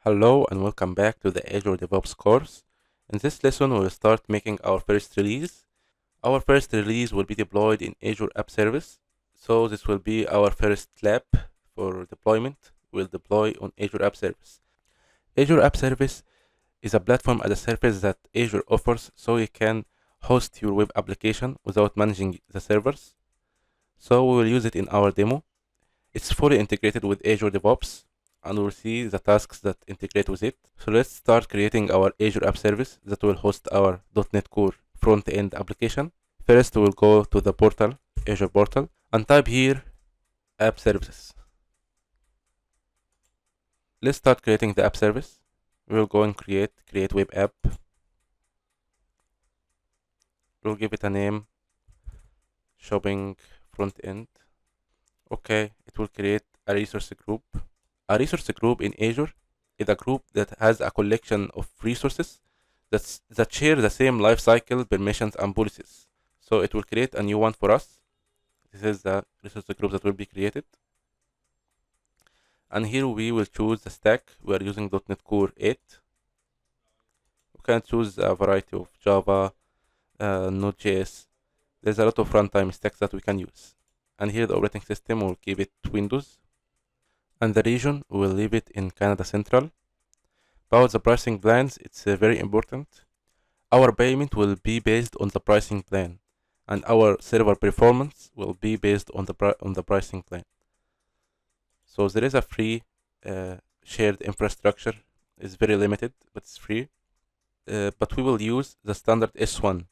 Hello and welcome back to the Azure DevOps course. In this lesson, we will start making our first release. Our first release will be deployed in Azure App Service. So this will be our first lab for deployment. We'll deploy on Azure App Service. Azure App Service is a platform as a service that Azure offers so you can host your web application without managing the servers. So we will use it in our demo. It's fully integrated with Azure DevOps, and we'll see the tasks that integrate with it. So let's start creating our Azure App Service that will host our .NET Core front-end application. First, we'll go to the portal, Azure portal, and type here App Services. Let's start creating the app service. We'll go and create web app. We'll give it a name, shopping front end. Okay, it will create a resource group. A resource group in Azure is a group that has a collection of resources that share the same lifecycle, permissions, and policies. So it will create a new one for us. This is the resource group that will be created. And here we will choose the stack. We are using .NET Core 8. We can choose a variety of Java, Node.js. There's a lot of runtime stacks that we can use. And here the operating system will keep it Windows. And the region, we will leave it in Canada Central. About the pricing plans, it's very important. Our payment will be based on the pricing plan, and our server performance will be based on the pricing plan. So there is a free shared infrastructure. It's very limited, but it's free. But we will use the standard S1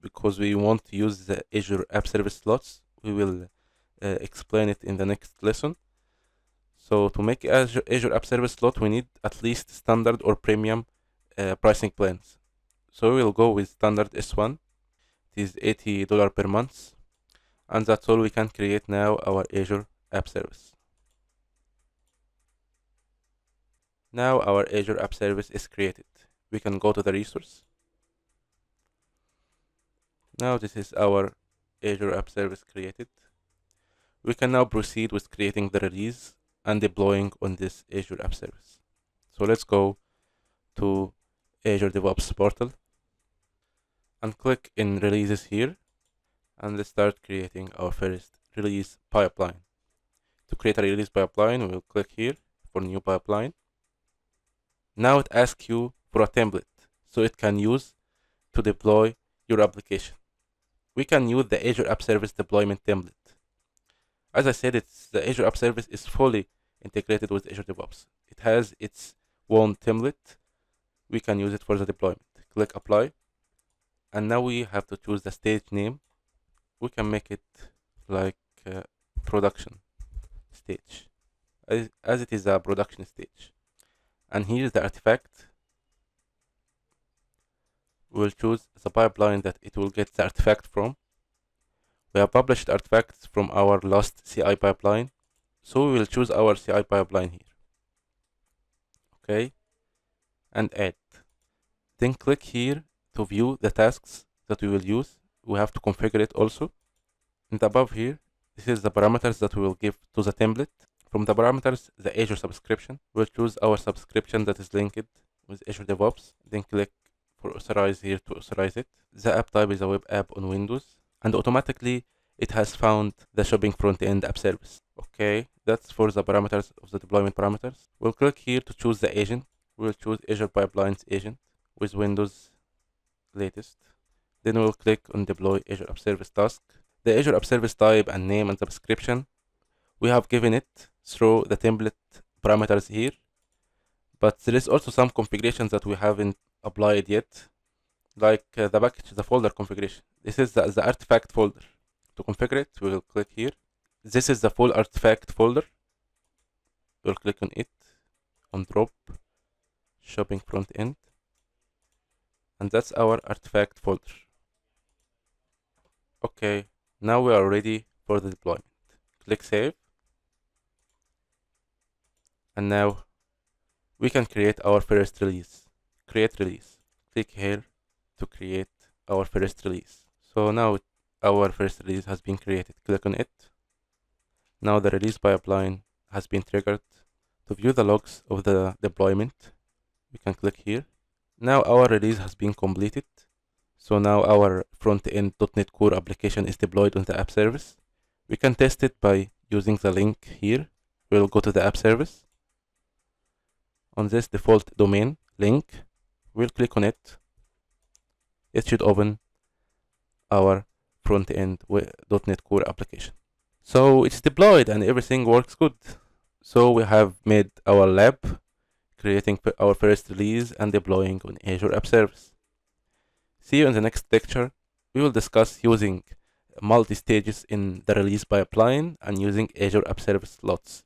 because we want to use the Azure App Service slots. We will explain it in the next lesson. So to make Azure App Service slot, we need at least standard or premium pricing plans. So we will go with standard S1. It is $80 per month. And that's all we can create now our Azure App Service. Now our Azure App Service is created. We can go to the resource. Now this is our Azure App Service created. We can now proceed with creating the release and deploying on this Azure App Service. So let's go to Azure DevOps portal and click in releases here, and let's start creating our first release pipeline. To create a release pipeline, we'll click here for new pipeline. Now it asks you for a template so it can use to deploy your application. We can use the Azure App Service deployment template. As I said, the Azure App Service is fully integrated with Azure DevOps. It has its own template. We can use it for the deployment. Click apply. And now we have to choose the stage name. We can make it like production stage, as it is a production stage. And here is the artifact. We'll choose the pipeline that it will get the artifact from. We have published artifacts from our last CI pipeline, so we will choose our CI pipeline here. Okay, and add. Then click here to view the tasks that we will use. We have to configure it also. And above here, this is the parameters that we will give to the template. From the parameters, the Azure subscription. We'll choose our subscription that is linked with Azure DevOps. Then click for authorize here to authorize it. The app type is a web app on Windows, and automatically it has found the shopping front-end app service. Okay, that's for the parameters of the deployment parameters. We'll click here to choose the agent. We'll choose Azure Pipelines agent with Windows latest. Then we'll click on deploy Azure App Service task. The Azure App Service type and name and subscription, we have given it through the template parameters here. But there is also some configurations that we haven't applied yet, like the package, the folder configuration. This is the artifact folder. To configure it, we will click here. This is the full artifact folder. We'll click on it, on drop, shopping front end. And that's our artifact folder. Okay, now we are ready for the deployment. Click save. And now we can create our first release. Create release. Click here to create our first release. So now our first release has been created. Click on it. Now the release pipeline has been triggered. To view the logs of the deployment, we can click here. Now our release has been completed. So now our front-end .NET Core application is deployed on the app service. We can test it by using the link here. We'll go to the app service. On this default domain link, we'll click on it. It should open our front-end .NET Core application. So it's deployed and everything works good. So we have made our lab, creating our first release and deploying on Azure App Service. See you in the next lecture. We will discuss using multi-stages in the release pipeline and using Azure App Service lots.